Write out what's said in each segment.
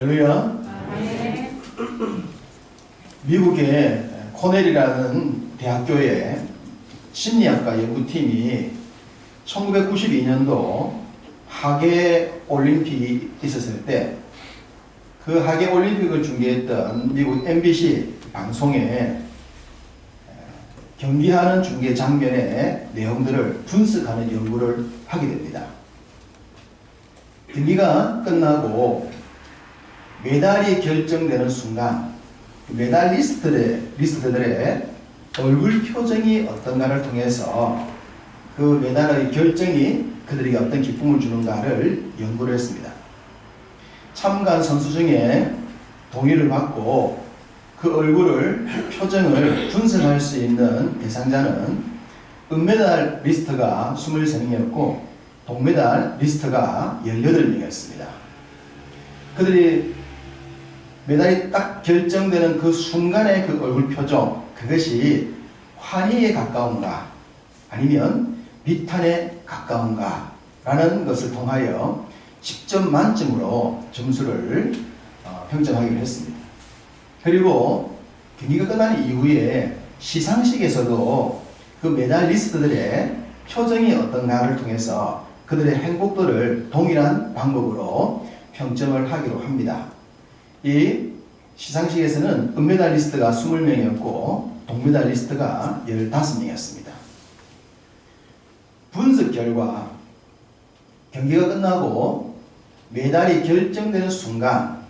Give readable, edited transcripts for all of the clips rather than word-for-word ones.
할렐루야. 미국의 코넬이라는 대학교의 심리학과 연구팀이 1992년도 하계 올림픽이 있었을 때 그 하계 올림픽을 중계했던 미국 MBC 방송에 경기하는 중계 장면의 내용들을 분석하는 연구를 하게 됩니다. 경기가 끝나고 메달이 결정되는 순간 메달리스트들의 얼굴 표정이 어떤가를 통해서 그 메달의 결정이 그들에게 어떤 기쁨을 주는가를 연구를 했습니다. 참가한 선수 중에 동의를 받고 그 얼굴을 표정을 분석할 수 있는 대상자는 은메달 리스트가 23명이었고 동메달 리스트가 18명이었습니다. 그들이 메달이 딱 결정되는 그 순간의 그 얼굴 표정, 그것이 환희에 가까운가 아니면 비탄에 가까운가 라는 것을 통하여 10점 만점으로 점수를 평점하기로 했습니다. 그리고 경기가 끝난 이후에 시상식에서도 그 메달리스트들의 표정이 어떤가를 통해서 그들의 행복도를 동일한 방법으로 평점을 하기로 합니다. 이 시상식에서는 은메달리스트가 20명이었고 동메달리스트가 15명이었습니다. 분석 결과 경기가 끝나고 메달이 결정되는 순간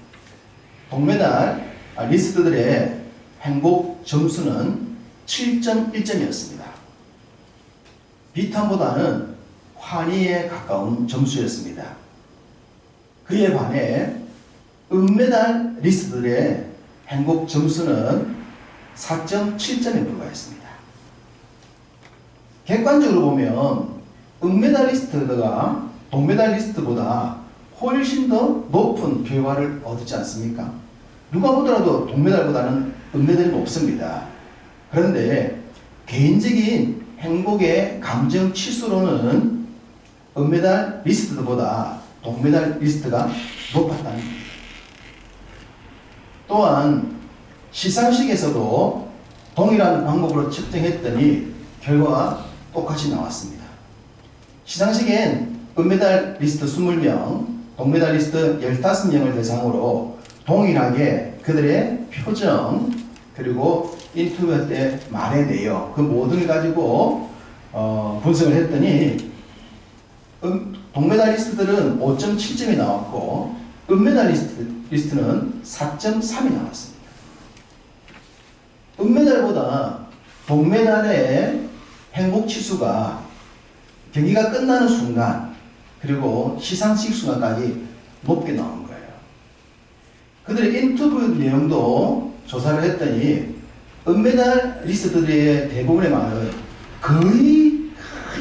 동메달 리스트들의 행복 점수는 7.1점이었습니다. 비탄보다는 환희에 가까운 점수였습니다. 그에 반해 은메달 리스트들의 행복 점수는 4.7점에 불과했습니다. 객관적으로 보면 은메달리스트가 동메달리스트보다 훨씬 더 높은 결과를 얻지 않습니까? 누가 보더라도 동메달보다는 은메달이 높습니다. 그런데 개인적인 행복의 감정 치수로는 은메달 리스트보다 동메달 리스트가 높았다는 겁니다. 또한 시상식에서도 동일한 방법으로 측정했더니 결과가 똑같이 나왔습니다. 시상식엔 은메달 리스트 20명, 동메달 리스트 15명을 대상으로 동일하게 그들의 표정 그리고 인터뷰 때 말의 내용 그 모든 가지고 분석을 했더니 동메달리스트들은 5.7점이 나왔고 은메달리스트는 4.3이 나왔습니다. 은메달보다 동메달의 행복치수가 경기가 끝나는 순간 그리고 시상식 순간까지 높게 나온 거예요. 그들의 인터뷰 내용도 조사를 했더니 은메달 리스트들의 대부분의 말은 거의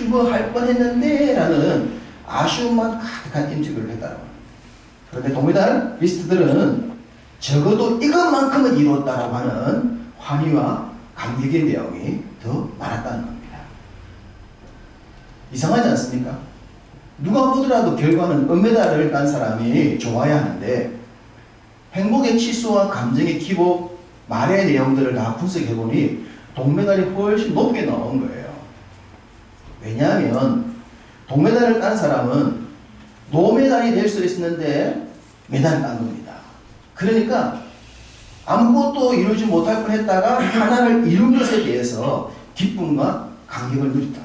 이거 할 뻔했는데 라는 아쉬움만 가득한 인터뷰를 했다고. 그런데 동메달 리스트들은 적어도 이것만큼은 이뤘다라고 하는 환희와 감격의 내용이 더 많았다는 겁니다. 이상하지 않습니까? 누가 보더라도 결과는 은메달을 딴 사람이 좋아야 하는데 행복의 치수와 감정의 기복, 말의 내용들을 다 분석해보니 동메달이 훨씬 높게 나온 거예요. 왜냐하면 동메달을 딴 사람은 노메달이 될 수 있었는데 메달을 딴 겁니다. 그러니까 아무것도 이루지 못할 뻔했다가 하나를 이룬 것에 대해서 기쁨과 감격을 누렸다.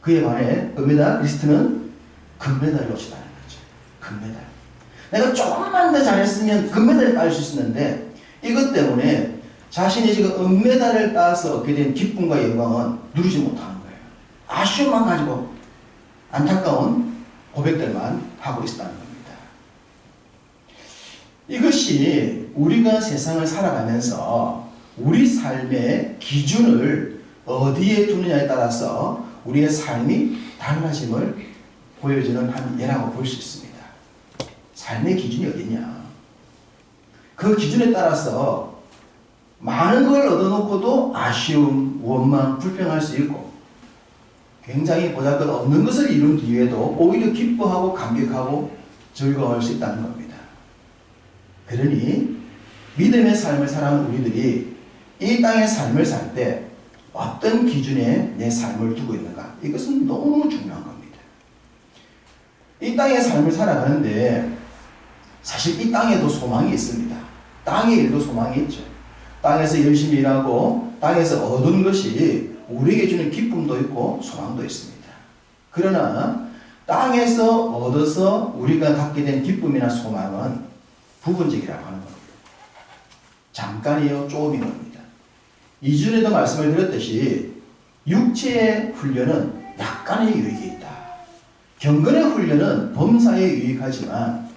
그에 반해 은메달 리스트는 금메달을 놓치다는 거죠. 금메달. 내가 조금만 더 잘했으면 금메달을 딸 수 있었는데 이것 때문에 자신이 지금 은메달을 따서 얻게 된 기쁨과 영광은 누리지 못하는 거예요. 아쉬움만 가지고 안타까운 고백들만 하고 있었다는 겁니다. 이것이 우리가 세상을 살아가면서 우리 삶의 기준을 어디에 두느냐에 따라서 우리의 삶이 달라짐을 보여주는 한 예라고 볼 수 있습니다. 삶의 기준이 어디냐? 그 기준에 따라서 많은 걸 얻어놓고도 아쉬움, 원망, 불평할 수 있고 굉장히 보잘것없는 것을 이룬 뒤에도 오히려 기뻐하고 감격하고 즐거워할 수 있다는 겁니다. 그러니 믿음의 삶을 살아가는 우리들이 이 땅의 삶을 살 때 어떤 기준에 내 삶을 두고 있는가? 이것은 너무 중요한 겁니다. 이 땅의 삶을 살아가는데 사실 이 땅에도 소망이 있습니다. 땅의 일도 소망이 있죠. 땅에서 열심히 일하고 땅에서 얻은 것이 우리에게 주는 기쁨도 있고 소망도 있습니다. 그러나 땅에서 얻어서 우리가 갖게 된 기쁨이나 소망은 부분적이라고 하는 겁니다. 잠깐이요, 조금인 겁니다. 이전에도 말씀을 드렸듯이 육체의 훈련은 약간의 유익이 있다. 경건의 훈련은 범사에 유익하지만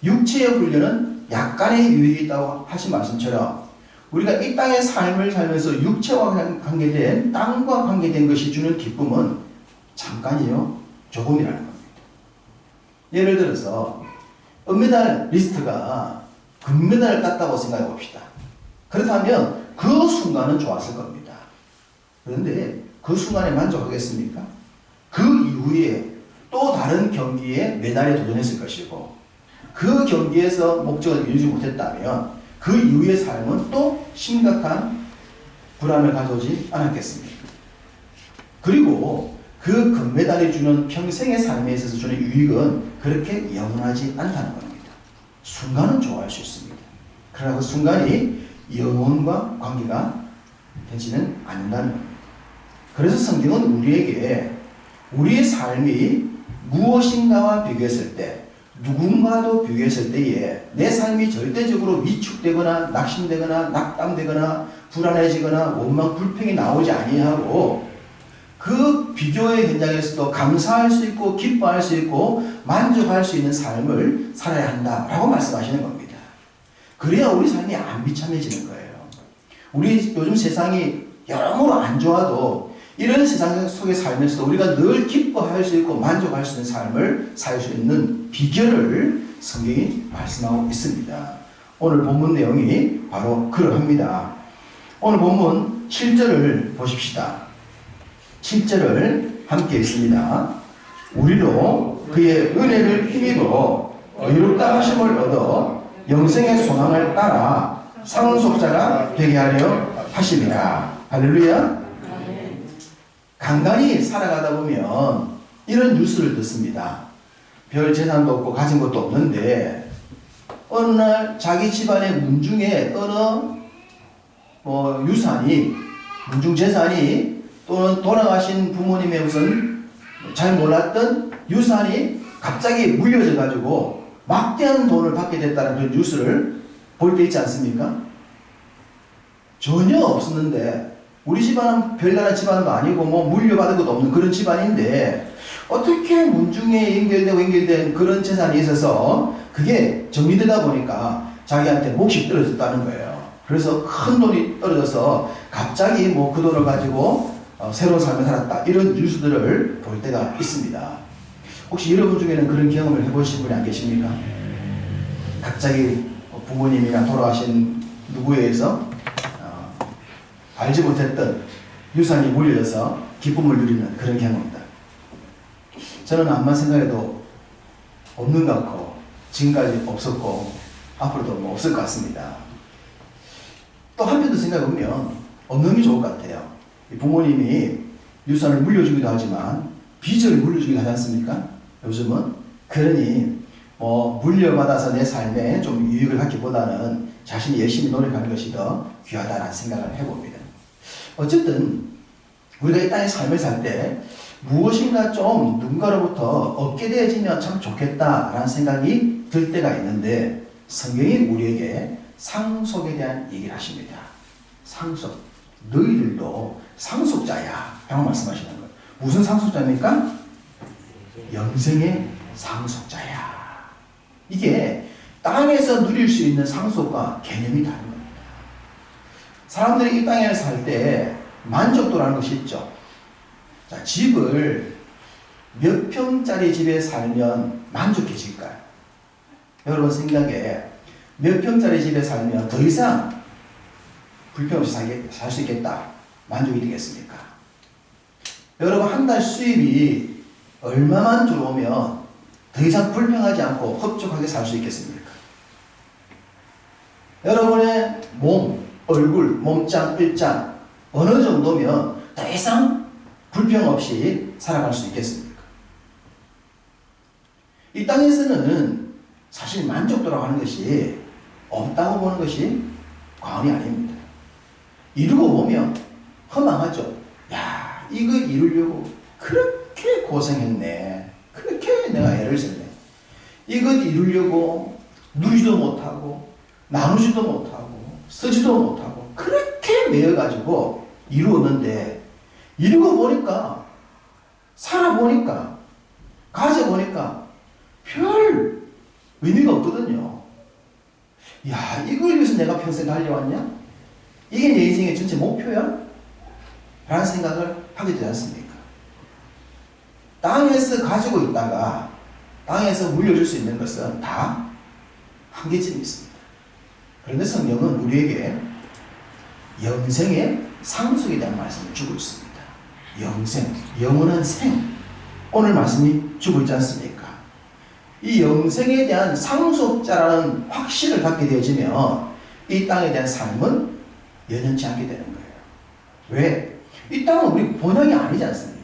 육체의 훈련은 약간의 유익이 있다고 하신 말씀처럼 우리가 이 땅의 삶을 살면서 육체와 관계된 땅과 관계된 것이 주는 기쁨은 잠깐이요, 조금이라는 겁니다. 예를 들어서 은메달 리스트가 금메달을 땄다고 생각해 봅시다. 그렇다면 그 순간은 좋았을 겁니다. 그런데 그 순간에 만족하겠습니까? 그 이후에 또 다른 경기에 메달에 도전했을 것이고 그 경기에서 목적을 이루지 못했다면 그 이후의 삶은 또 심각한 불안을 가져오지 않았겠습니까? 그리고 그 금메달이 주는 평생의 삶에 있어서 주는 유익은 그렇게 영원하지 않다는 겁니다. 순간은 좋아할 수 있습니다. 그러나 그 순간이 영혼과 관계가 되지는 않는다는 겁니다. 그래서 성경은 우리에게 우리의 삶이 무엇인가와 비교했을 때, 누군가도 비교했을 때에 내 삶이 절대적으로 위축되거나 낙심되거나 낙담되거나 불안해지거나 원망 불평이 나오지 아니하고 그 비교의 현장에서도 감사할 수 있고 기뻐할 수 있고 만족할 수 있는 삶을 살아야 한다라고 말씀하시는 겁니다. 그래야 우리 삶이 안 비참해지는 거예요. 우리 요즘 세상이 여러모로 안 좋아도 이런 세상 속에 살면서도 우리가 늘 기뻐할 수 있고 만족할 수 있는 삶을 살 수 있는 비결을 성경이 말씀하고 있습니다. 오늘 본문 내용이 바로 그러합니다. 오늘 본문 7절을 보십시다. 7절을 함께 읽습니다. 우리로 그의 은혜를 힘입어 의롭다 하심을 얻어 영생의 소망을 따라 상속자가 되게 하려 하심이라. 할렐루야. 간간히 살아가다 보면 이런 뉴스를 듣습니다. 별 재산도 없고 가진 것도 없는데 어느 날 자기 집안의 문중에 어느 유산이 문중 재산이 또는 돌아가신 부모님의 무슨 잘 몰랐던 유산이 갑자기 물려져 가지고 막대한 돈을 받게 됐다는 그런 뉴스를 볼 때 있지 않습니까? 전혀 없었는데 우리 집안은 별다른 집안도 아니고 뭐 물려받은 것도 없는 그런 집안인데 어떻게 문중에 연결된 그런 재산이 있어서 그게 정리되다 보니까 자기한테 몫이 떨어졌다는 거예요. 그래서 큰 돈이 떨어져서 갑자기 뭐 그 돈을 가지고 새로운 삶을 살았다. 이런 뉴스들을 볼 때가 있습니다. 혹시 여러분 중에는 그런 경험을 해보신 분이 안 계십니까? 갑자기 부모님이나 돌아가신 누구에 의해서 알지 못했던 유산이 물려져서 기쁨을 누리는 그런 경험입니다. 저는 암만 생각해도 없는 것 같고 지금까지 없었고 앞으로도 뭐 없을 것 같습니다. 또 한편도 생각해보면 없는 게 좋을 것 같아요. 부모님이 유산을 물려주기도 하지만 빚을 물려주기도 하지 않습니까? 요즘은. 그러니 물려받아서 내 삶에 좀 유익을 갖기보다는 자신이 열심히 노력하는 것이 더 귀하다는 생각을 해봅니다. 어쨌든 우리가 이 땅의 삶을 살 때 무엇인가 좀 누군가로부터 얻게 되어지면 참 좋겠다라는 생각이 들 때가 있는데 성경이 우리에게 상속에 대한 얘기를 하십니다. 상속. 너희들도 상속자야 라고 말씀하시는 거예요. 무슨 상속자입니까? 영생의 상속자야. 이게 땅에서 누릴 수 있는 상속과 개념이 다른 겁니다. 사람들이 이 땅에 살 때 만족도라는 것이 있죠. 자, 집을 몇 평짜리 집에 살면 만족해질까요? 여러분 생각에 몇 평짜리 집에 살면 더 이상 불평 없이 살 수 있겠다. 만족이 되겠습니까? 여러분 한 달 수입이 얼마만 들어오면 더 이상 불평하지 않고 흡족하게 살 수 있겠습니까? 여러분의 몸, 얼굴, 몸짱, 일장 어느 정도면 더 이상 불평 없이 살아갈 수 있겠습니까? 이 땅에서는 사실 만족도라고 하는 것이 없다고 보는 것이 과언이 아닙니다. 이루고 보면 허망하죠. 야, 이거 이루려고 그렇게 고생했네. 그렇게 내가 애를 썼네. 이것 이루려고 누리지도 못하고 나누지도 못하고 쓰지도 못하고 그렇게 매여가지고 이루었는데 이루고 보니까 살아보니까 가져보니까 별 의미가 없거든요. 야, 이걸 위해서 내가 평생 달려왔냐? 이게 내 인생의 전체 목표야? 라는 생각을 하게 되지 않습니까? 땅에서 가지고 있다가 땅에서 물려줄 수 있는 것은 다 한계점이 있습니다. 그런데 성경은 우리에게 영생의 상속에 대한 말씀을 주고 있습니다. 영생, 영원한 생. 오늘 말씀이 주고 있지 않습니까? 이 영생에 대한 상속자라는 확신을 갖게 되어지면 이 땅에 대한 삶은 연연치 않게 되는 거예요. 왜? 이 땅은 우리 본향이 아니지 않습니까?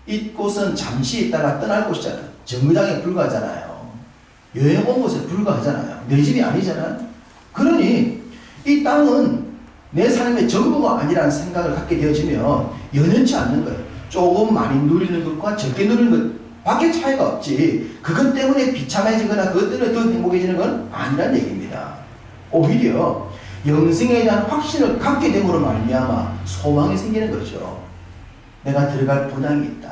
이곳은 잠시 있다가 떠날 곳이잖아요. 정거장에 불과하잖아요. 여행 온 곳에 불과하잖아요. 내 집이 아니잖아요. 그러니 이 땅은 내 삶의 전부가 아니라는 생각을 갖게 되어지면 연연치 않는 거예요. 조금 많이 누리는 것과 적게 누리는 것 밖에 차이가 없지. 그것 때문에 비참해지거나 그것 때문에 더 행복해지는 건 아니란 얘기입니다. 오히려 영생에 대한 확신을 갖게 됨으로 말미암아 소망이 생기는 거죠. 내가 들어갈 본향이 있다.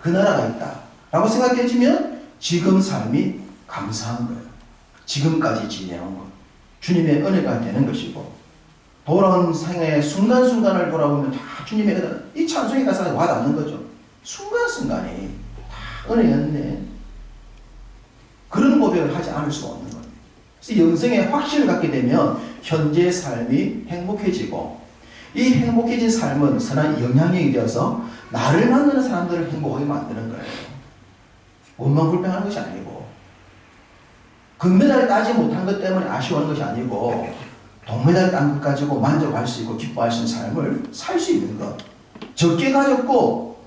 그 나라가 있다. 라고 생각해지면 지금 삶이 감사한 거예요. 지금까지 지내온 것. 주님의 은혜가 되는 것이고 돌아온 생애의 순간순간을 돌아보면 다 주님의 은혜. 이 찬송이 가사가 와닿는 거죠. 순간순간이 다 은혜였네. 그런 고백을 하지 않을 수 없는 거예요. 그래서 영생의 확신을 갖게 되면 현재의 삶이 행복해지고 이 행복해진 삶은 선한 영향력이 되어서 나를 만나는 사람들을 행복하게 만드는 거예요. 원망불평하는 것이 아니고 금메달을 따지 못한 것 때문에 아쉬워하는 것이 아니고 동메달 딴 것 가지고 만족할 수 있고 기뻐할 수 있는 삶을 살 수 있는 것. 적게 가졌고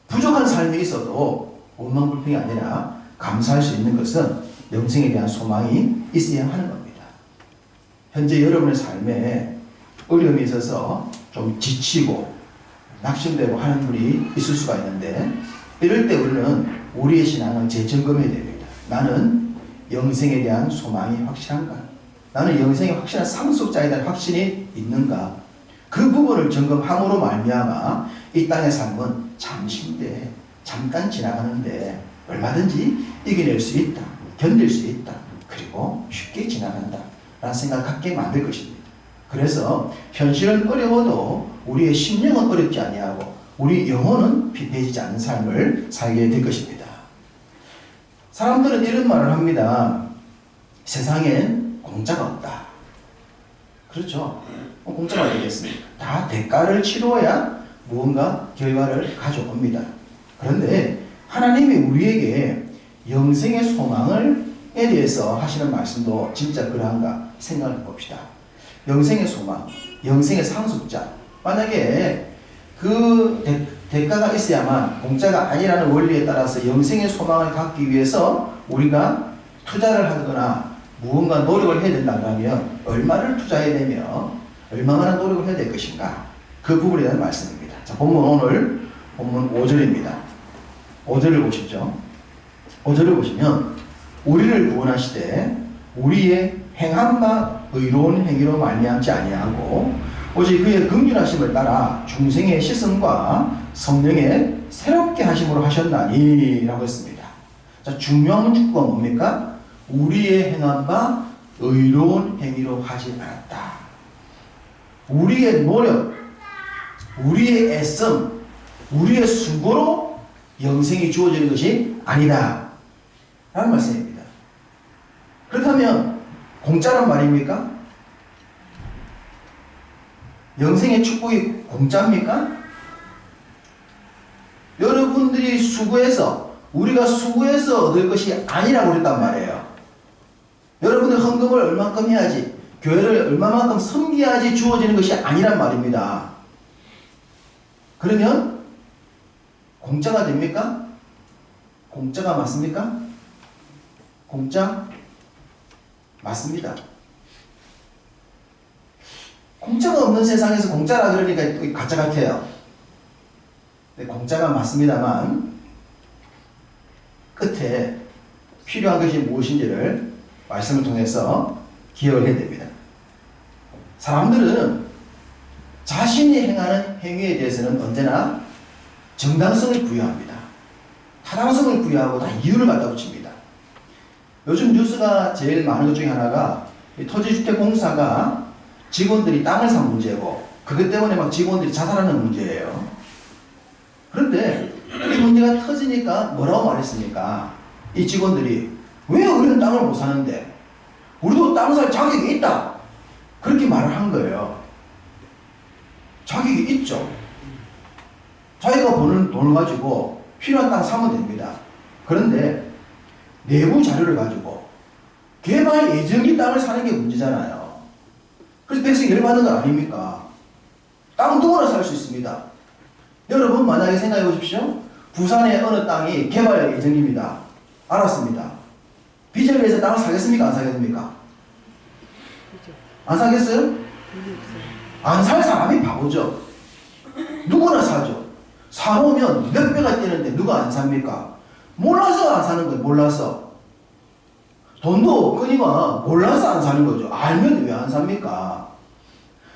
부족한 삶이 있어도 원망불평이 아니라 감사할 수 있는 것은 영생에 대한 소망이 있어야 하는 겁니다. 현재 여러분의 삶에 어려움이 있어서 좀 지치고 낙심되고 하는 분이 있을 수가 있는데 이럴 때 우리는 우리의 신앙을 재점검해야 됩니다. 나는 영생에 대한 소망이 확실한가? 나는 영생의 확실한 상속자에 대한 확신이 있는가? 그 부분을 점검함으로 말미암아 이 땅의 삶은 잠시인데 잠깐 지나가는데 얼마든지 이겨낼 수 있다. 견딜 수 있다. 그리고 쉽게 지나간다. 라는 생각을 갖게 만들 것입니다. 그래서 현실은 어려워도 우리의 심령은 어렵지 아니하고 우리 영혼은 피폐해지지 않는 삶을 살게 될 것입니다. 사람들은 이런 말을 합니다. 세상엔 공짜가 없다. 그렇죠. 공짜가 되겠습니까? 다 대가를 치루어야 무언가 결과를 가져옵니다. 그런데 하나님이 우리에게 영생의 소망에 대해서 하시는 말씀도 진짜 그러한가 생각해 봅시다. 영생의 소망, 영생의 상속자. 만약에 그 대가가 있어야만 공짜가 아니라는 원리에 따라서 영생의 소망을 갖기 위해서 우리가 투자를 하거나 무언가 노력을 해야 된다면 얼마를 투자해야 되며 얼마나 노력을 해야 될 것인가 그 부분에 대한 말씀입니다. 자, 오늘 본문 5절입니다. 5절을 보시죠. 5절을 보시면 우리를 구원하시되 우리의 행한 바 의로운 행위로 말미암지 아니하고 오직 그의 긍휼하심을 따라 중생의 시선과 성령의 새롭게 하심으로 하셨나니 라고 했습니다. 자, 중요한 문구가 뭡니까? 우리의 행한 바 의로운 행위로 하지 않았다. 우리의 노력, 우리의 애씀, 우리의 수고로 영생이 주어지는 것이 아니다. 라는 말씀입니다. 그렇다면 공짜란 말입니까? 영생의 축복이 공짜입니까? 여러분들이 수고해서 우리가 수고해서 얻을 것이 아니라고 그랬단 말이에요. 여러분의 헌금을 얼마큼 해야지, 교회를 얼마만큼 섬겨야지 주어지는 것이 아니란 말입니다. 그러면 공짜가 됩니까? 공짜가 맞습니까? 공짜? 맞습니다. 공짜가 없는 세상에서 공짜라 그러니까 또 가짜 같아요. 근데 공짜가 맞습니다만 끝에 필요한 것이 무엇인지를 말씀을 통해서 기억을 해야 됩니다. 사람들은 자신이 행하는 행위에 대해서는 언제나 정당성을 부여합니다. 타당성을 부여하고 다 이유를 갖다 붙입니다. 요즘 뉴스가 제일 많은 것 중에 하나가 토지주택공사가 직원들이 땅을 산 문제고 그것 때문에 막 직원들이 자살하는 문제예요. 그런데 이 문제가 터지니까 뭐라고 말했습니까? 이 직원들이 왜 우리는 땅을 못 사는데 우리도 땅 살 자격이 있다. 그렇게 말을 한 거예요. 자격이 있죠. 자기가 버는 돈을 가지고 필요한 땅 사면 됩니다. 그런데 내부 자료를 가지고 개발 예정의 땅을 사는 게 문제잖아요. 그래서 백성이 열받는 건 아닙니까? 땅 누구나 살 수 있습니다. 여러분 만약에 생각해 보십시오. 부산의 어느 땅이 개발 예정입니다. 알았습니다. 빚을 내서 땅을 사겠습니까? 안 사겠습니까? 안 사겠어요? 안 살 사람이 바보죠. 누구나 사죠. 사놓으면 몇 배가 뛰는데 누가 안 삽니까? 몰라서 안 사는 거예요. 몰라서. 돈도 끊이면 몰라서 안 사는 거죠. 알면 왜 안 삽니까?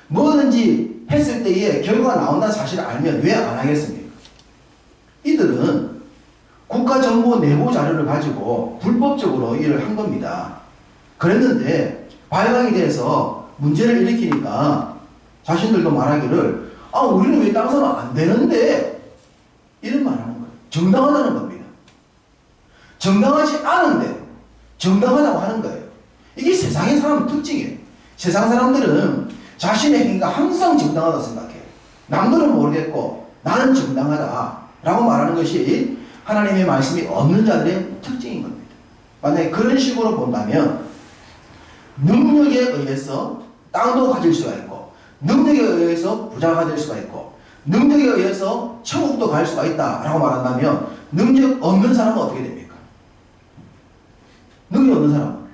뭐든지 했을 때에 결과가 나온다는 사실을 알면 왜 안 하겠습니까? 이들은 국가정보 내부 자료를 가지고 불법적으로 일을 한 겁니다. 그랬는데 발각이 돼서 문제를 일으키니까 자신들도 말하기를 우리는 왜 땅 사면 안 되는데 이런 말 하는 거예요. 정당하다는 겁니다. 정당하지 않은데 정당하다고 하는 거예요. 이게 세상의 사람의 특징이에요. 세상 사람들은 자신의 행위가 항상 정당하다고 생각해요. 남들은 모르겠고 나는 정당하다 라고 말하는 것이 하나님의 말씀이 없는 자들의 특징인 겁니다. 만약에 그런 식으로 본다면 능력에 의해서 땅도 가질 수가 있고 능력에 의해서 부자가 될 수가 있고 능력에 의해서 천국도 갈 수가 있다라고 말한다면 능력 없는 사람은 어떻게 됩니까? 능력 없는 사람,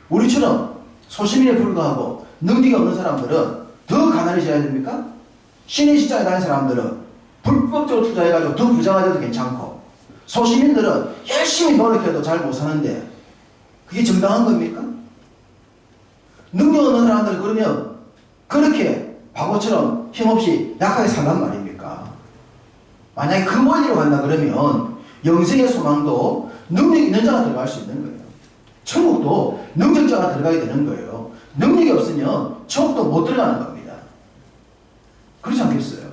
우리처럼 소시민에 불과하고 능력이 없는 사람들은 더 가난해져야 됩니까? 신의 시장에 다니는 사람들은 불법적으로 투자해가지고 더 부자가 돼도 괜찮고 소시민들은 열심히 노력해도 잘 못 사는데 그게 정당한 겁니까? 능력 없는 사람들은 그러면 그렇게 바보처럼 힘없이 약하게 산단 말입니까? 만약에 그 원리로 간다 그러면 영생의 소망도 능력 있는 자가 들어갈 수 있는 거예요. 천국도 능력자가 들어가게 되는 거예요. 능력이 없으면 천국도 못 들어가는 겁니다. 그렇지 않겠어요?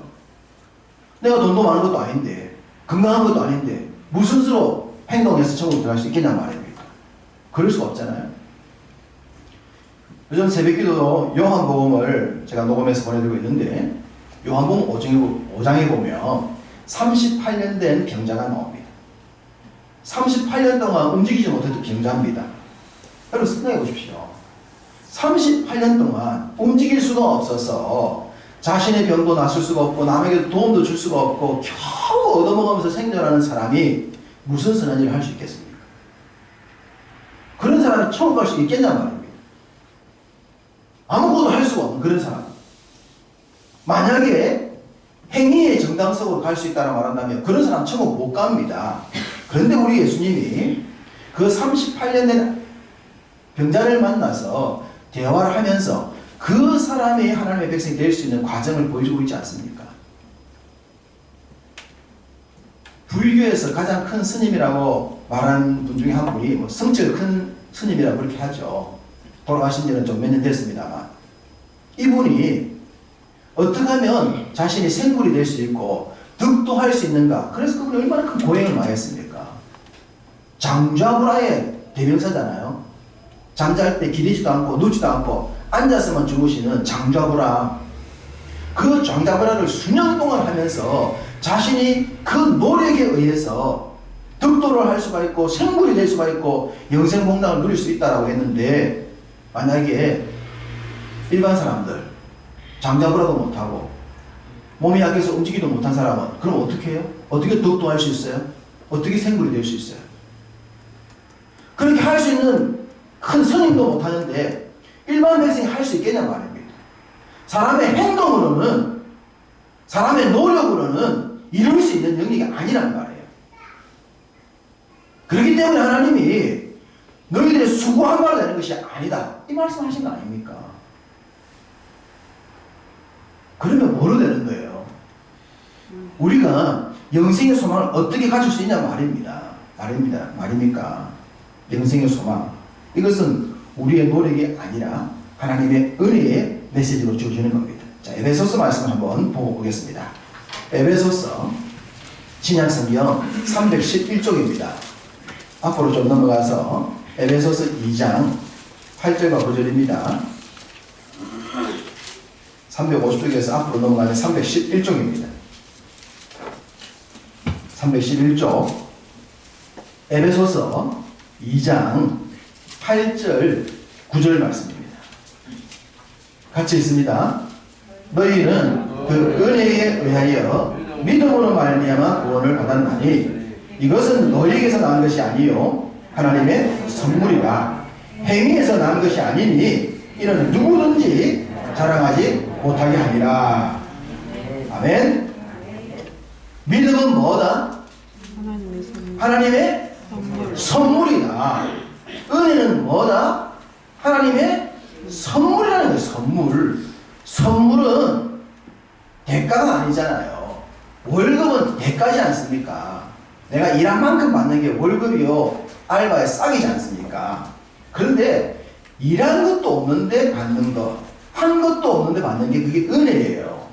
내가 돈도 많은 것도 아닌데 건강한 것도 아닌데 무슨 수로 행동해서 천국 들어갈 수 있겠냐 말입니까? 그럴 수가 없잖아요. 요즘 새벽기도 요한복음을 제가 녹음해서 보내드리고 있는데 요한복음 5장에 보면 38년 된 병자가 나옵니다. 38년 동안 움직이지 못했던 병자입니다. 여러분 생각해 보십시오. 38년 동안 움직일 수가 없어서 자신의 병도 낫을 수가 없고 남에게 도움도 줄 수가 없고 겨우 얻어먹으면서 생존하는 사람이 무슨 선한 일을 할 수 있겠습니까? 그런 사람이 천국 갈 수 있겠냔 말입니다. 아무것도 할 수가 없는 그런 사람. 만약에 행위의 정당성으로 갈 수 있다고 말한다면 그런 사람 천국 못 갑니다. 그런데 우리 예수님이 그 38년 된 병자를 만나서 대화를 하면서 그 사람이 하나님의 백성이 될 수 있는 과정을 보여주고 있지 않습니까? 불교에서 가장 큰 스님이라고 말하는 분 중에 한 분이 성격이 큰 스님이라고 그렇게 하죠. 돌아가신 지는 좀 몇 년 됐습니다만 이분이 어떻게 하면 자신이 생불이 될 수 있고 득도할 수 있는가? 그래서 그분이 얼마나 큰 고행을 많이 했습니까? 장좌불화의 대명사잖아요. 잠잘 때 기대지도 않고 눕지도 않고 앉아서만 주무시는 장좌불화. 그 장좌불화를 수년 동안 하면서 자신이 그 노력에 의해서 득도를 할 수가 있고 생불이 될 수가 있고 영생복락을 누릴 수 있다라고 했는데 만약에 일반 사람들, 장자부라도 못하고 몸이 약해서 움직이도 못한 사람은 그럼 어떻게 해요? 어떻게 독도할 수 있어요? 어떻게 생물이 될 수 있어요? 그렇게 할 수 있는 큰 선임도 못하는데 일반 백성이 할 수 있겠냐 말입니다. 사람의 행동으로는, 사람의 노력으로는 이룰 수 있는 영역이 아니란 말이에요. 그렇기 때문에 하나님이 너희들의 수고한 바로 되는 것이 아니다, 이 말씀하신 거 아닙니까? 그러면 뭐로 되는 거예요? 우리가 영생의 소망을 어떻게 가질 수 있냐 말입니까? 영생의 소망, 이것은 우리의 노력이 아니라 하나님의 은혜의 메시지로 주어지는 겁니다. 자, 에베소서 말씀 한번 보고 보겠습니다. 에베소서 신약성경 311쪽입니다. 앞으로 좀 넘어가서 에베소서 2장 8절과 9절입니다. 350쪽에서 앞으로 넘어가면 311쪽입니다. 311쪽 에베소서 2장 8절 9절 말씀입니다. 같이 있습니다. 너희는 그 은혜에 의하여 믿음으로 말미암아 구원을 받았나니 이것은 너희에게서 난 것이 아니요 하나님의 선물이라. 행위에서 난 것이 아니니 이는 누구든지 자랑하지 못하게 하리라. 아멘. 믿음은 뭐다? 하나님의 선물이다. 은혜는 뭐다? 하나님의 선물이라는 거예요. 선물은 대가가 아니잖아요. 월급은 대가지 않습니까? 내가 일한 만큼 받는 게 월급이요 알바의 싹이지 않습니까? 그런데 일한 것도 없는데 받는 것, 한 것도 없는데 받는 게 그게 은혜예요.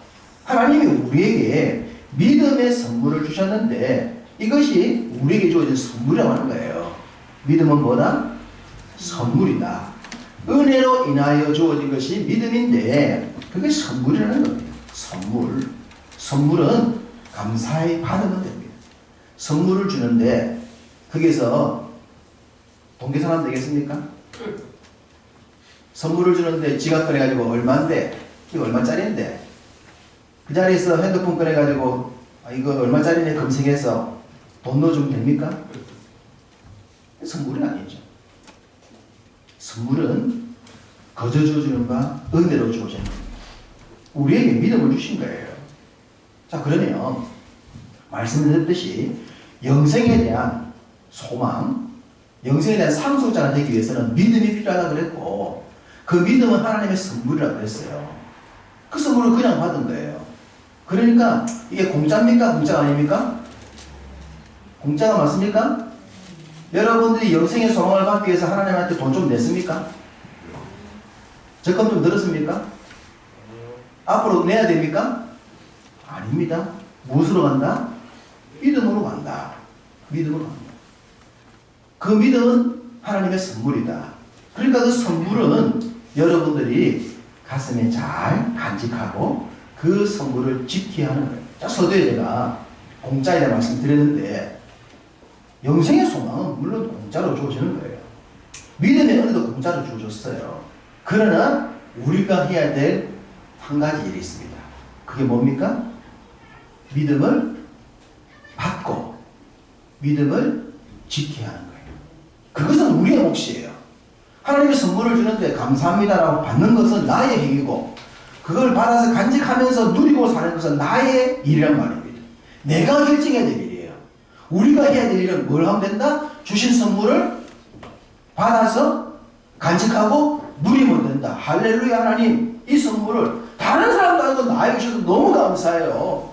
하나님이 우리에게 믿음의 선물을 주셨는데 이것이 우리에게 주어진 선물이라고 하는 거예요. 믿음은 뭐다? 선물이다. 은혜로 인하여 주어진 것이 믿음인데 그게 선물이라는 겁니다. 선물은 감사히 받으면 됩니다. 선물을 주는데 거기서 동계산하면 되겠습니까? 선물을 주는데 지갑 꺼내가지고 얼마인데? 이거 얼마짜리인데? 그 자리에서 핸드폰 꺼내가지고 이거 얼마짜리네 검색해서 돈 넣어주면 됩니까? 선물은 아니죠. 선물은 거저 주어지는 바 은혜로 주어지는 겁니다. 우리에게 믿음을 주신 거예요. 자, 그러면 말씀드렸듯이 영생에 대한 소망, 영생에 대한 상속자가 되기 위해서는 믿음이 필요하다고 그랬고 그 믿음은 하나님의 선물이라고 그랬어요. 그 선물을 그냥 받은 거예요. 그러니까 이게 공짜입니까? 공짜가 아닙니까? 공짜가 맞습니까? 여러분들이 영생의 소망을 받기 위해서 하나님한테 돈 좀 냈습니까? 적금 좀 들었습니까? 앞으로 내야 됩니까? 아닙니다. 무엇으로 간다? 믿음으로 간다. 믿음으로 간다. 그 믿음은 하나님의 선물이다. 그러니까 그 선물은 여러분들이 가슴에 잘 간직하고 그 선물을 지켜야 하는 거예요. 자, 서두에 제가 공짜에 대한 말씀 드렸는데 영생의 소망은 물론 공짜로 주어지는 거예요. 믿음의 은혜도 공짜로 주어졌어요. 그러나 우리가 해야 될 한 가지 일이 있습니다. 그게 뭡니까? 믿음을 받고 믿음을 지켜야 하는 거예요. 그것은 우리의 몫이에요. 하나님의 선물을 주는데 감사합니다라고 받는 것은 나의 행위고 그걸 받아서 간직하면서 누리고 사는 것은 나의 일이란 말입니다. 내가 결정해야 될 일이에요. 우리가 해야 될 일은 뭘 하면 된다? 주신 선물을 받아서 간직하고 누리면 된다. 할렐루야. 하나님, 이 선물을 다른 사람도 아니고 나에게 주셔서 너무 감사해요.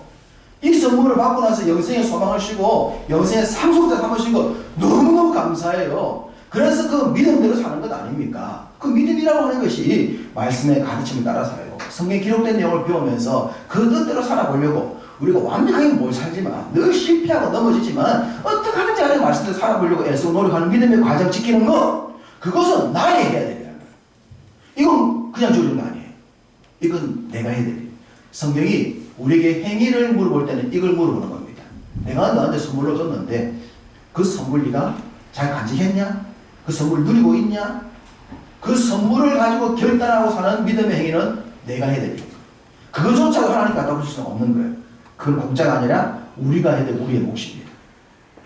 이 선물을 받고 나서 영생의 소망을 쉬고 영생의 상속자 삼으시고 너무너무 감사해요. 그래서 그 믿음대로 사는 것 아닙니까? 그 믿음이라고 하는 것이 말씀의 가르침을 따라 살아요. 성경에 기록된 내용을 배우면서 그 뜻대로 살아보려고 우리가 완벽하게 못 살지만 늘 실패하고 넘어지지만 어떻게 하는지 아는 말씀대로 살아보려고 애쓰고 노력하는 믿음의 과정 지키는 것, 그것은 나의 해야 되는 거예요. 이건 그냥 주는 거 아니에요. 이건 내가 해야 돼요. 성경이 우리에게 행위를 물어볼 때는 이걸 물어보는 겁니다. 내가 너한테 선물을 줬는데 그 선물 네가 잘 간직했냐? 그 선물을 누리고 있냐? 그 선물을 가지고 결단하고 사는 믿음의 행위는 내가 해야 됩니다. 그것조차도 하나님 갖다 줄 수는 없는 거예요. 그건 공짜가 아니라 우리가 해야 될 우리의 몫입니다.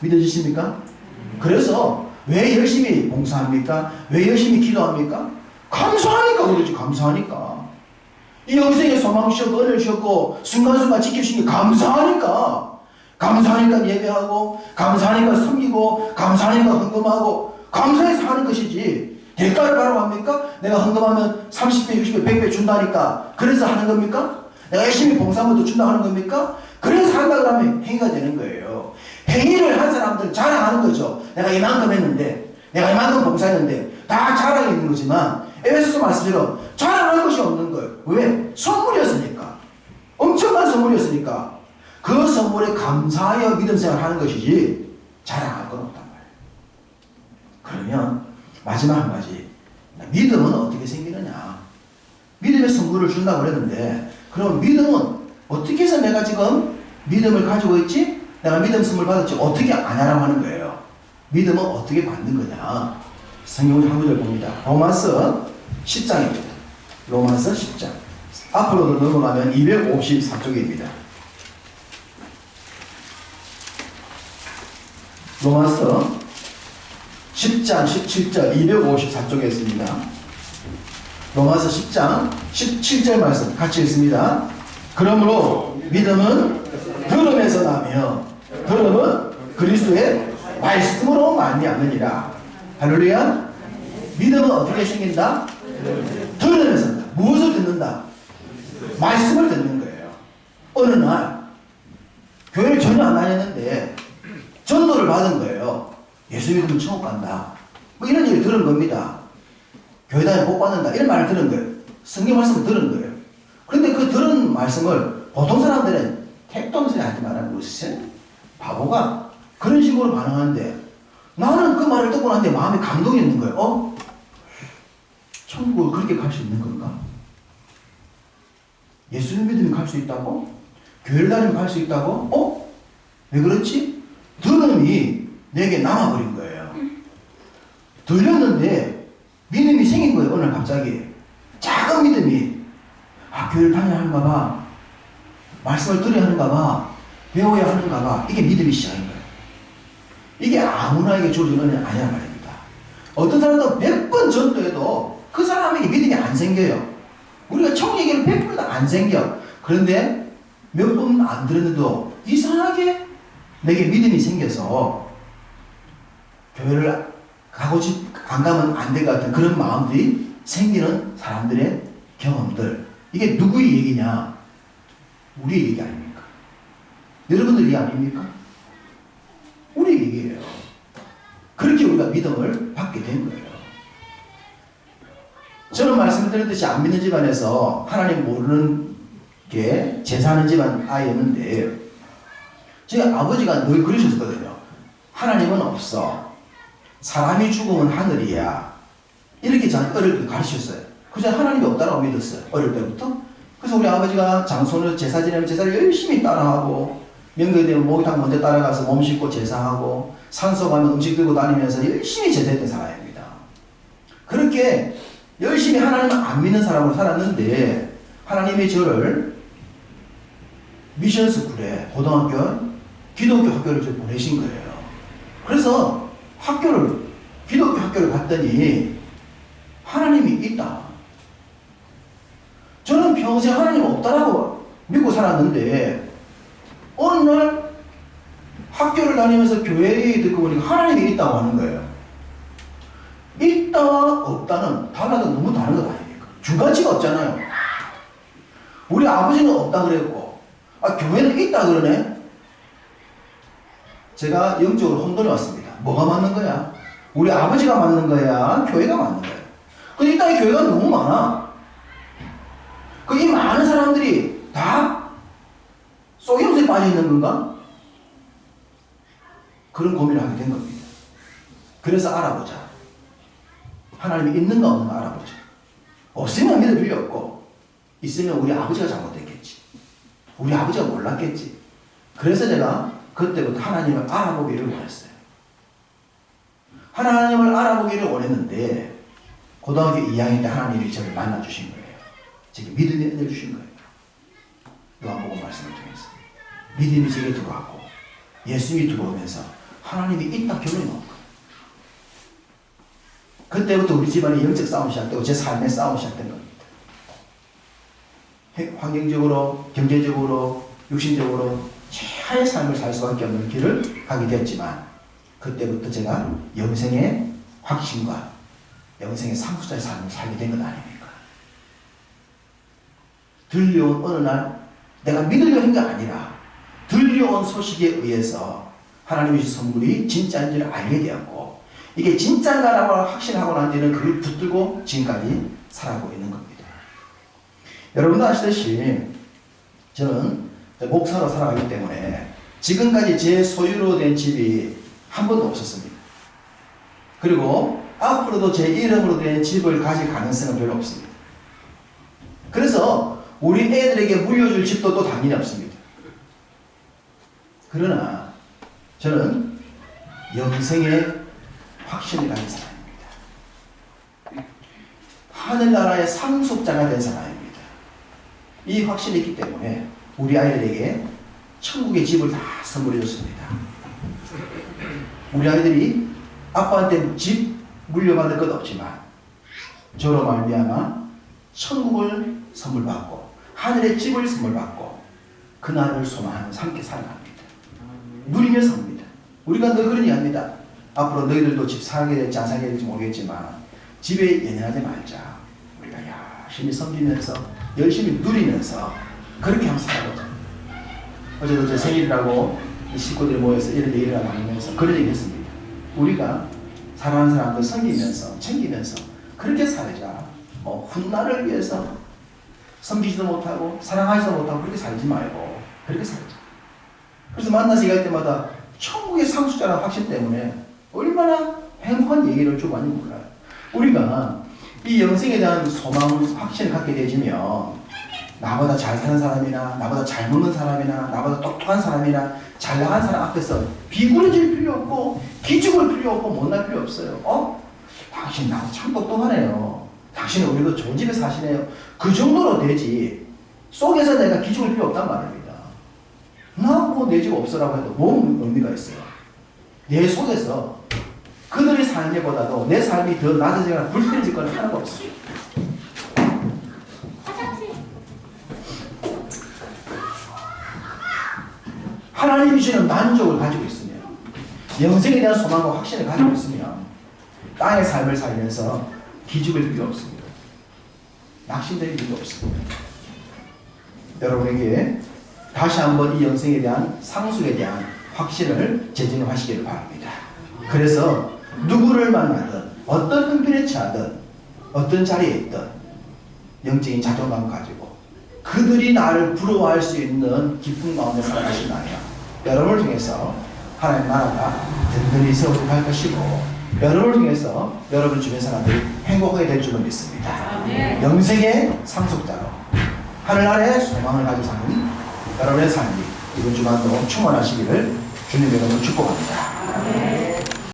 믿어지십니까? 그래서 왜 열심히 봉사합니까? 왜 열심히 기도합니까? 감사하니까 그러지. 감사하니까. 이 영생의 소망 주셨고 은혜를 주셨고 순간순간 지켜주신 게 감사하니까. 감사하니까 예배하고 감사하니까 섬기고 감사하니까 헌금하고 감사해서 하는 것이지. 대가를 바라고 합니까? 내가 헌금하면 30배, 60배, 100배 준다니까 그래서 하는 겁니까? 내가 열심히 봉사하면 더 준다 하는 겁니까? 그래서 한다 그러면 행위가 되는 거예요. 행위를 한 사람들은 자랑하는 거죠. 내가 이만큼 했는데, 내가 이만큼 봉사했는데 다 자랑이 있는 거지만 에베소서 말씀대로 자랑할 것이 없는 거예요. 왜? 선물이었으니까. 엄청난 선물이었으니까 그 선물에 감사하여 믿음 생활하는 것이지 자랑할 건 없단 말이에요. 그러면 마지막 한 가지. 믿음은 어떻게 생기느냐. 믿음의 선물을 준다고 그랬는데 그럼 믿음은 어떻게 해서 내가 지금 믿음을 가지고 있지? 내가 믿음 선물 받았지? 어떻게 아냐라고 하는 거예요. 믿음은 어떻게 받는 거냐. 성경을 한 구절 봅니다. 로마서 10장입니다. 로마서 10장. 앞으로 넘어가면 254쪽입니다. 로마서 10장 17절 254쪽에 있습니다. 로마서 10장 17절 말씀 같이 읽습니다. 그러므로 믿음은 들음에서 나며 들음은 그리스도의 말씀으로 말미암느니라. 할렐루야. 믿음은 어떻게 생긴다? 들으면서 한다. 무엇을 듣는다? 말씀을 듣는 거예요. 어느 날 교회를 전혀 안 다녔는데 전도를 받은 거예요. 예수 믿으면 천국 간다. 뭐 이런 얘기를 들은 겁니다. 교회 다니면 복 받는다. 이런 말을 들은 거예요. 성경 말씀을 들은 거예요. 그런데 그 들은 말씀을 보통 사람들은 택도 없는 소리 하지 말라는 무슨 바보가 그런 식으로 반응하는데 나는 그 말을 듣고 나는데 마음에 감동이 있는 거예요. 천국을 그렇게 갈 수 있는 건가? 예수님 믿으면 갈 수 있다고? 교회를 다니면 갈 수 있다고? 왜 그렇지? 들음이 내게 남아버린 거예요. 들렸는데 믿음이 생긴 거예요. 오늘 갑자기 작은 믿음이 교회를 다녀야 하는가 봐, 말씀을 들어야 하는가 봐, 배워야 하는가 봐. 이게 믿음이 시작인 거예요. 이게 아무나에게 주어진 은혜는 아니란 말입니다. 어떤 사람도 100번 전도해도 그 사람에게 믿음이 안 생겨요. 우리가 청 얘기를 100번도 안 생겨. 그런데 몇 번 안 들었는데도 이상하게 내게 믿음이 생겨서 교회를 안 가면 안 될 것 같은 그런 마음들이 생기는 사람들의 경험들. 이게 누구의 얘기냐? 우리의 얘기 아닙니까? 여러분들 얘기 아닙니까? 우리 얘기예요. 그렇게 우리가 믿음을 받게 된 거예요. 저는 말씀드렸듯이 안 믿는 집안에서 하나님 모르는 게 제사하는 집안 아이였는데 저희 아버지가 늘 그러셨거든요. 하나님은 없어. 사람이 죽으면 하늘이야. 이렇게 저한테 어릴 때 가르치셨어요. 그저 하나님이 없다라고 믿었어요. 어릴 때부터. 그래서 우리 아버지가 장손을 제사 지내면 제사를 열심히 따라하고 명절이 되면 목욕탕 먼저 따라가서 몸 씻고 제사하고 산소 가면 음식 들고 다니면서 열심히 제사했던 사람입니다. 그렇게 열심히 하나님을 안 믿는 사람으로 살았는데 하나님이 저를 미션 스쿨에 고등학교 기독교 학교를 저 보내신 거예요. 그래서 기독교 학교를 갔더니 하나님이 있다. 저는 평생 하나님 없다라고 믿고 살았는데 어느 날 학교를 다니면서 교회에 듣고 보니까 하나님이 있다고 하는 거예요. 있다와 없다는 달라도 너무 다른 것 아닙니까? 주가치가 없잖아요. 우리 아버지는 없다 그랬고 교회는 있다 그러네. 제가 영적으로 혼돈이 왔습니다. 뭐가 맞는 거야? 우리 아버지가 맞는 거야? 교회가 맞는 거야? 근데 이 땅에 교회가 너무 많아. 이 많은 사람들이 다 속임수에 빠져 있는 건가? 그런 고민을 하게 된 겁니다. 그래서 알아보자. 하나님이 있는가 없는가 알아보자. 없으면 믿을 필요 없고 있으면 우리 아버지가 잘못됐겠지. 우리 아버지가 몰랐겠지. 그래서 제가 그때부터 하나님을 알아보기를 원했어요. 하나님을 알아보기를 원했는데 고등학교 2학년 때 하나님이 저를 만나주신 거예요. 제게 믿음의 은혜를 주신 거예요. 요한복음 말씀을 통해서. 믿음이 제게 들어왔고 예수님이 들어오면서 하나님이 있다 결론이 나온 거예요. 그때부터 우리 집안의 영적 싸움이 시작되고 제 삶의 싸움이 시작된 겁니다. 환경적으로, 경제적으로, 육신적으로 최하의 삶을 살 수밖에 없는 길을 가게 되었지만 그때부터 제가 영생의 확신과 영생의 상속자의 삶을 살게 된 것 아닙니까? 들려온 어느 날 내가 믿으려 한 게 아니라 들려온 소식에 의해서 하나님의 주신 선물이 진짜인지를 알게 되었고 이게 진짜인가라고 확신하고 난 뒤에는 그걸 붙들고 지금까지 살아가고 있는 겁니다. 여러분도 아시다시피 저는 목사로 살아가기 때문에 지금까지 제 소유로 된 집이 한 번도 없었습니다. 그리고 앞으로도 제 이름으로 된 집을 가질 가능성은 별로 없습니다. 그래서 우리 애들에게 물려줄 집도 또 당연히 없습니다. 그러나 저는 영생의 확신을 가진 사람입니다. 하늘나라의 상속자가 된 사람입니다. 이 확신이 있기 때문에 우리 아이들에게 천국의 집을 다 선물해 줬습니다. 우리 아이들이 아빠한테 집 물려받을 것 없지만 저로 말미암아 천국을 선물 받고 하늘의 집을 선물 받고 그날을 소망하면서 함께 살아갑니다. 누리며 삽니다. 우리가 늘 그런 얘기합니다. 앞으로 너희들도 집 사게 될지 안 사게 될지 모르겠지만 집에 연연하지 말자. 우리가 열심히 섬기면서 열심히 누리면서 그렇게 한번 살아보자. 어제도 제 생일이라고 식구들이 모여서 이런 얘기를 나누면서 그런 얘기 했습니다. 우리가 사랑하는 사람들 섬기면서 챙기면서 그렇게 살자. 훗날을 위해서 섬기지도 못하고 사랑하지도 못하고 그렇게 살지 말고 그렇게 살자. 그래서 만나서 얘기할 때마다 천국의 상속자라는 확신 때문에 얼마나 행복한 얘기를 좀 많이 몰라요. 우리가 이 영생에 대한 소망, 확신을 갖게 되지면 나보다 잘 사는 사람이나 나보다 잘 먹는 사람이나 나보다 똑똑한 사람이나 잘 나간 사람 앞에서 비굴해질 필요 없고 기죽을 필요 없고 못날 필요 없어요. 당신 나보다 참 똑똑하네요. 당신은 우리도 좋은 집에 사시네요. 그 정도로 되지 속에서 내가 기죽을 필요 없단 말입니다. 나 뭐 내 집 없어라고 해도 뭔 의미가 있어요. 내 속에서 그들의 삶보다도 내 삶이 더 낮아지거나 불편해질 건 하나도 없어요. 하나님이 주시는 만족을 가지고 있으면 영생에 대한 소망과 확신을 가지고 있으면 땅의 삶을 살면서 기죽을 필요 없습니다. 낙심될 필요 없습니다. 여러분에게 다시 한번 이 영생에 대한 상속에 대한 확신을 재증하시기를 바랍니다. 그래서 누구를 만나든 어떤 형편에 처하든 어떤 자리에 있든 영적인 자존감을 가지고 그들이 나를 부러워할 수 있는 기쁨 가운데 살아가신다면 여러분을 통해서 하나님 나라가 든든히 세워질 것이고 여러분을 통해서 여러분 주변 사람들이 행복하게 될 줄로 믿습니다. 영생의 상속자로 하늘 아래 소망을 가지고 사는 여러분의 삶이 이번 주간도 충만하시기를 주님의 이름으로 축복합니다.